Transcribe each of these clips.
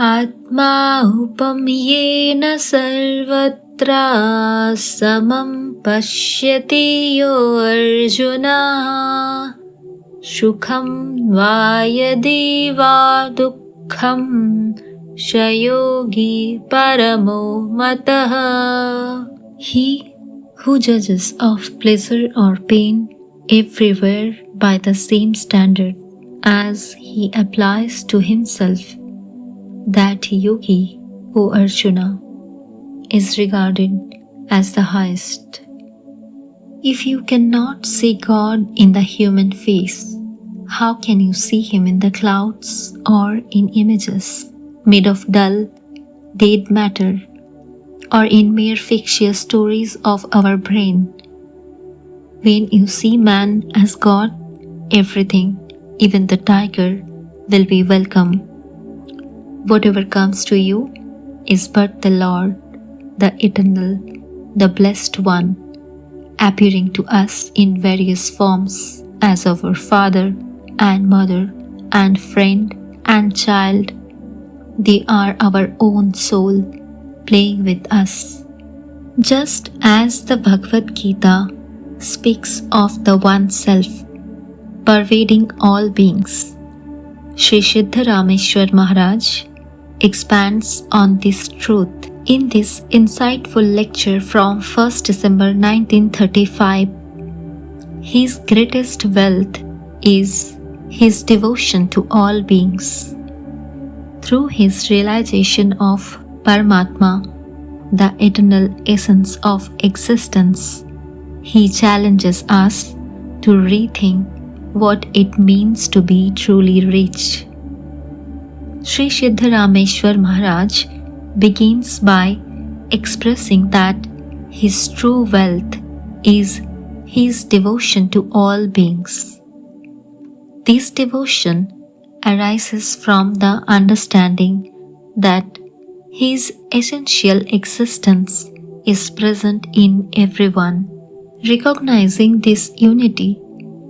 आत्मा उपम्येन सर्वत्र समं पश्यति यो अर्जुना सुखं वा यदि वा दुःखं स योगी परमो मतः. He who judges of pleasure or pain everywhere by the same standard as he applies to himself, that yogi, O Arjuna, is regarded as the highest. If you cannot see God in the human face, how can you see Him in the clouds or in images made of dull, dead matter, or in mere fictitious stories of our brain? When you see man as God, everything, even the tiger, will be welcome. Whatever comes to you is but the Lord, the Eternal, the Blessed One, appearing to us in various forms as our Father and Mother and friend and child. They are our own soul playing with us. Just as the Bhagavad Gita speaks of the One Self pervading all beings, Shri Siddharameshwar Maharaj expands on this truth in this insightful lecture from 1st December 1935. His greatest wealth is his devotion to all beings. Through his realization of Paramatma, the eternal essence of existence, he challenges us to rethink what it means to be truly rich. Shri Siddharameshwar Maharaj begins by expressing that his true wealth is his devotion to all beings. This devotion arises from the understanding that his essential existence is present in everyone. Recognizing this unity,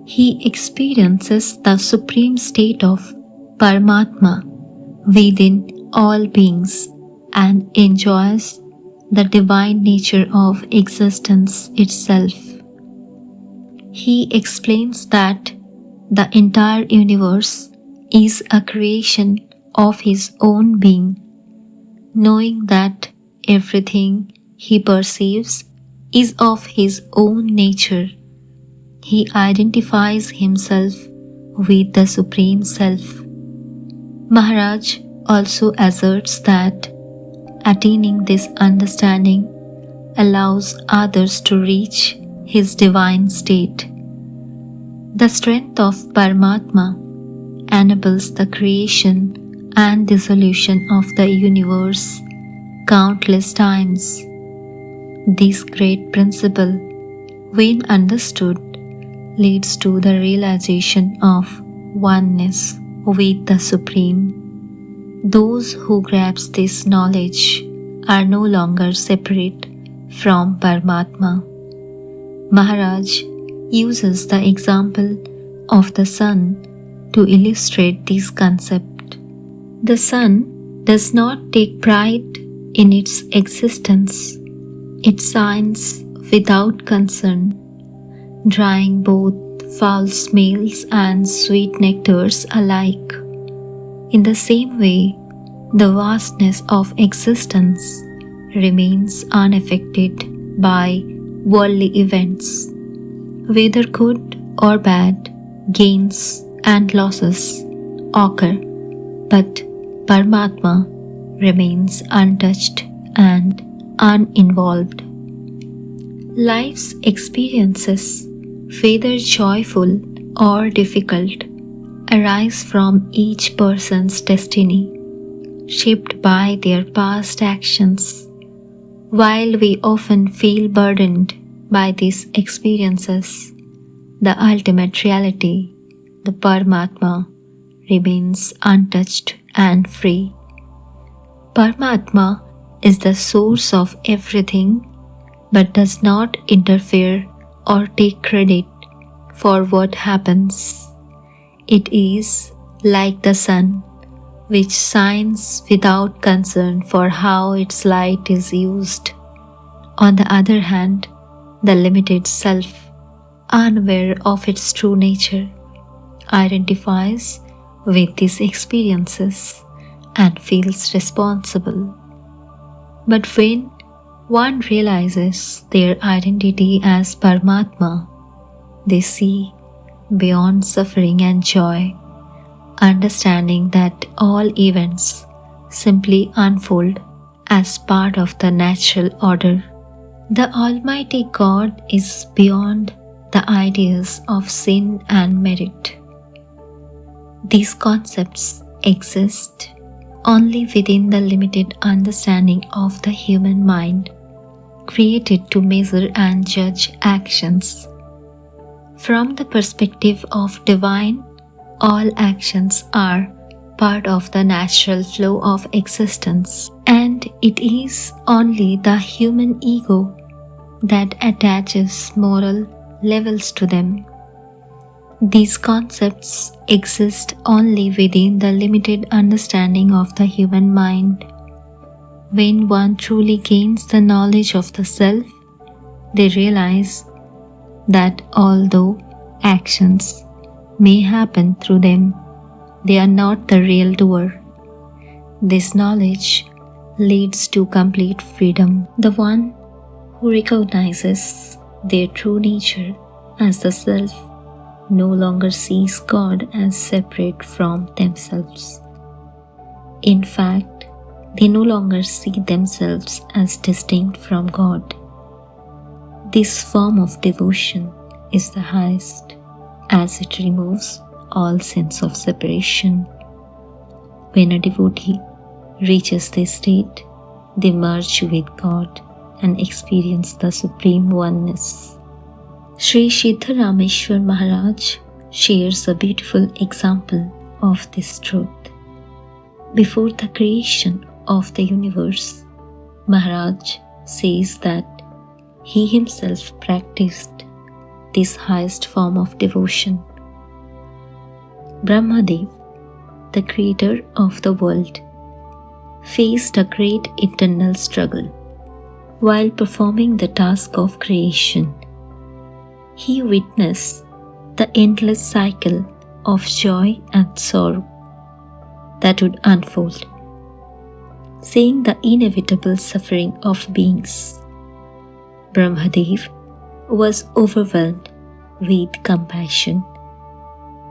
he experiences the supreme state of Paramatma within all beings and enjoys the divine nature of existence itself. He explains that the entire universe is a creation of his own being. Knowing that everything he perceives is of his own nature, he identifies himself with the Supreme Self. Maharaj also asserts that attaining this understanding allows others to reach his divine state. The strength of Paramatma enables the creation and dissolution of the universe countless times. This great principle, when understood, leads to the realization of oneness with the Supreme. Those who grasp this knowledge are no longer separate from Paramatma. Maharaj uses the example of the sun to illustrate this concept. The sun does not take pride in its existence. It shines without concern, drying both foul smells and sweet nectars alike. In the same way, the vastness of existence remains unaffected by worldly events. Whether good or bad, gains and losses occur, but Paramatma remains untouched and uninvolved. Life's experiences, whether joyful or difficult, arise from each person's destiny, shaped by their past actions. While we often feel burdened by these experiences, the ultimate reality, the Paramatma, remains untouched and free. Paramatma is the source of everything but does not interfere or take credit for what happens. It is like the sun, which shines without concern for how its light is used. On the other hand, the limited self, unaware of its true nature, identifies with these experiences and feels responsible. But when one realizes their identity as Paramatma, they see beyond suffering and joy, understanding that all events simply unfold as part of the natural order. The Almighty God is beyond the ideas of sin and merit. These concepts exist only within the limited understanding of the human mind, created to measure and judge actions. From the perspective of divine, all actions are part of the natural flow of existence, and it is only the human ego that attaches moral levels to them. These concepts exist only within the limited understanding of the human mind. When one truly gains the knowledge of the self, they realize that although actions may happen through them, they are not the real doer. This knowledge leads to complete freedom. The one who recognizes their true nature as the self no longer sees God as separate from themselves. In fact, they no longer see themselves as distinct from God. This form of devotion is the highest, as it removes all sense of separation. When a devotee reaches this state, they merge with God and experience the supreme oneness. Shri Siddharameshwar Maharaj shares a beautiful example of this truth. Before the creation of the universe, Maharaj says that he himself practiced this highest form of devotion. Brahmadev, the creator of the world, faced a great internal struggle. While performing the task of creation, he witnessed the endless cycle of joy and sorrow that would unfold. Seeing the inevitable suffering of beings, Brahmadev was overwhelmed with compassion.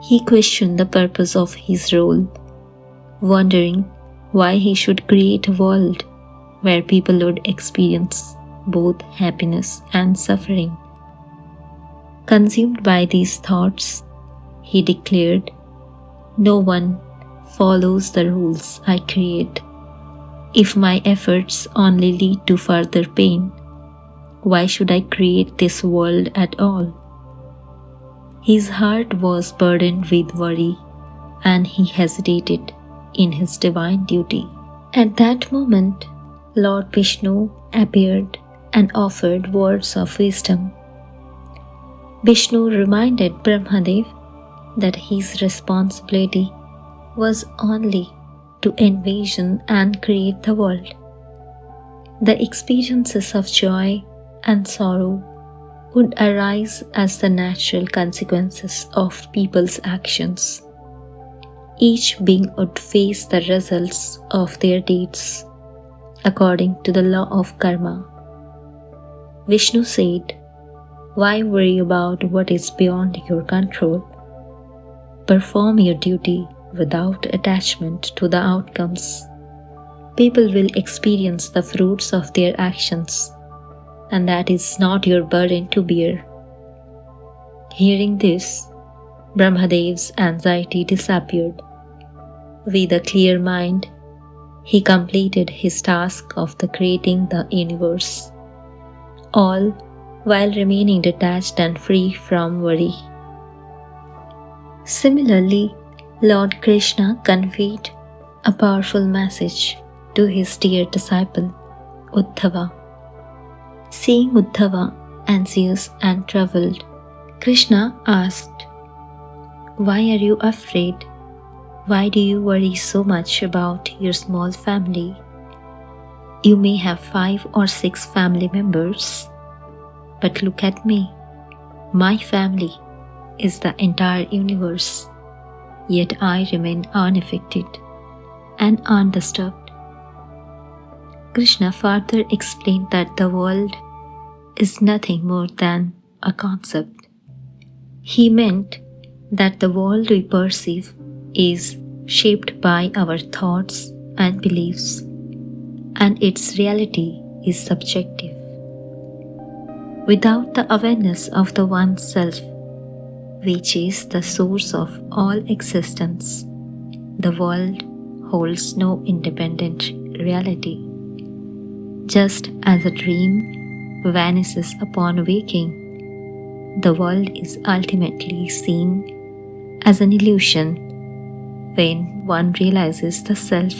He questioned the purpose of his role, wondering why he should create a world where people would experience both happiness and suffering. Consumed by these thoughts, he declared, "No one follows the rules I create. If my efforts only lead to further pain, why should I create this world at all?" His heart was burdened with worry, and he hesitated in his divine duty. At that moment, Lord Vishnu appeared and offered words of wisdom. Vishnu reminded Brahmadev that his responsibility was only to envision and create the world. The experiences of joy and sorrow would arise as the natural consequences of people's actions. Each being would face the results of their deeds according to the law of karma. Vishnu said, "Why worry about what is beyond your control? Perform your duty without attachment to the outcomes. People will experience the fruits of their actions, and that is not your burden to bear." Hearing this, Brahmadev's anxiety disappeared. With a clear mind, he completed his task of creating the universe, all while remaining detached and free from worry. Similarly, Lord Krishna conveyed a powerful message to his dear disciple, Uddhava. Seeing Uddhava anxious and troubled, Krishna asked, "Why are you afraid? Why do you worry so much about your small family? You may have 5 or 6 family members, but look at me. My family is the entire universe, yet I remain unaffected and undisturbed. Krishna further explained that the world is nothing more than a concept. He meant that the world we perceive is shaped by our thoughts and beliefs, and its reality is subjective. Without the awareness of the One Self, which is the source of all existence, the world holds no independent reality. Just as a dream vanishes upon waking, the world is ultimately seen as an illusion when one realizes the self.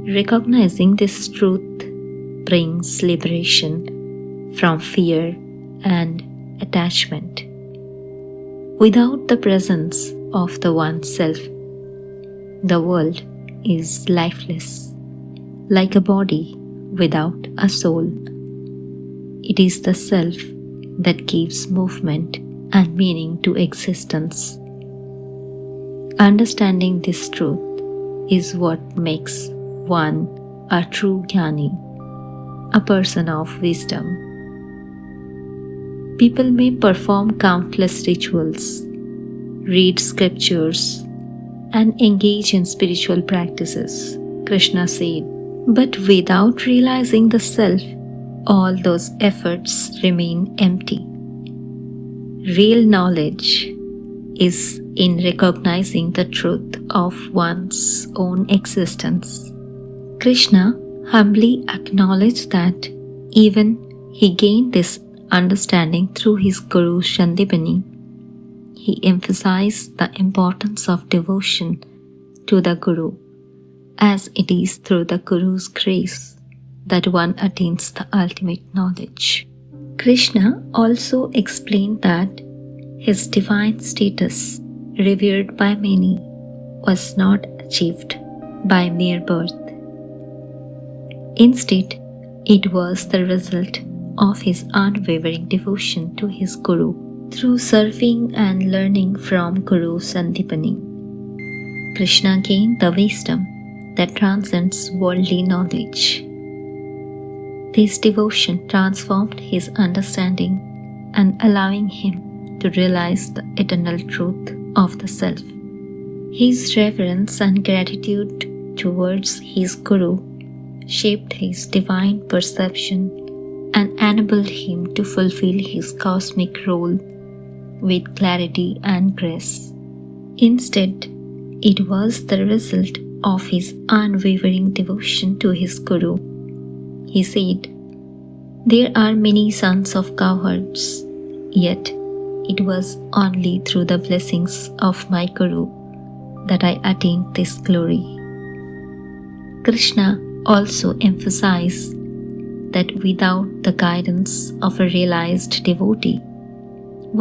Recognizing this truth brings liberation from fear and attachment. Without the presence of the One Self, the world is lifeless, like a body without a soul. It is the Self that gives movement and meaning to existence. Understanding this truth is what makes one a true Jnani, a person of wisdom. People may perform countless rituals, read scriptures, and engage in spiritual practices, Krishna said. But without realizing the self, all those efforts remain empty. Real knowledge is in recognizing the truth of one's own existence. Krishna humbly acknowledged that even he gained this understanding through his Guru Sandipani. He emphasized the importance of devotion to the Guru, as it is through the Guru's grace that one attains the ultimate knowledge. Krishna also explained that his divine status, revered by many, was not achieved by mere birth. Instead, it was the result of his unwavering devotion to his Guru through serving and learning from Guru Sandipani. Krishna gained the wisdom that transcends worldly knowledge. This devotion transformed his understanding and allowing him to realize the eternal truth of the self. His reverence and gratitude towards his Guru shaped his divine perception and enabled him to fulfill his cosmic role with clarity and grace. Instead, it was the result of his unwavering devotion to his Guru. He said, "There are many sons of cowherds, yet it was only through the blessings of my Guru that I attained this glory." Krishna also emphasized that without the guidance of a realized devotee,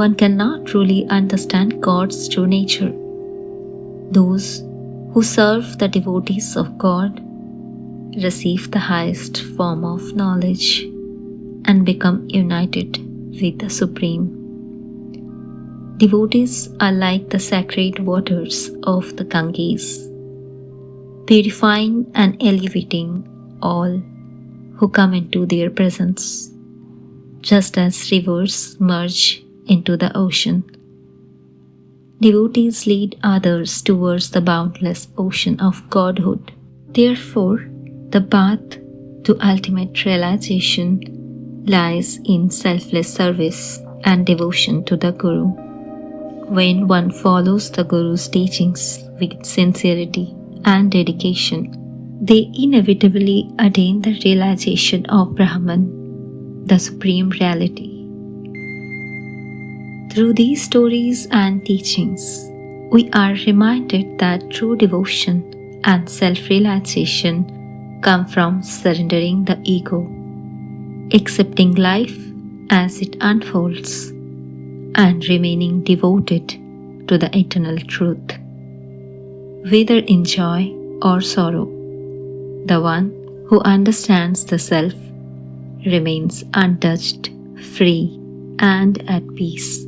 one cannot truly understand God's true nature. Those who serve the devotees of God receive the highest form of knowledge and become united with the Supreme. Devotees are like the sacred waters of the Ganges, purifying and elevating all who come into their presence, just as rivers merge into the ocean. Devotees lead others towards the boundless ocean of Godhood. Therefore, the path to ultimate realization lies in selfless service and devotion to the Guru. When one follows the Guru's teachings with sincerity and dedication, they inevitably attain the realization of Brahman, the Supreme Reality. Through these stories and teachings, we are reminded that true devotion and self-realization come from surrendering the ego, accepting life as it unfolds, and remaining devoted to the eternal truth. whether in joy or sorrow. The one who understands the self remains untouched, free, and at peace.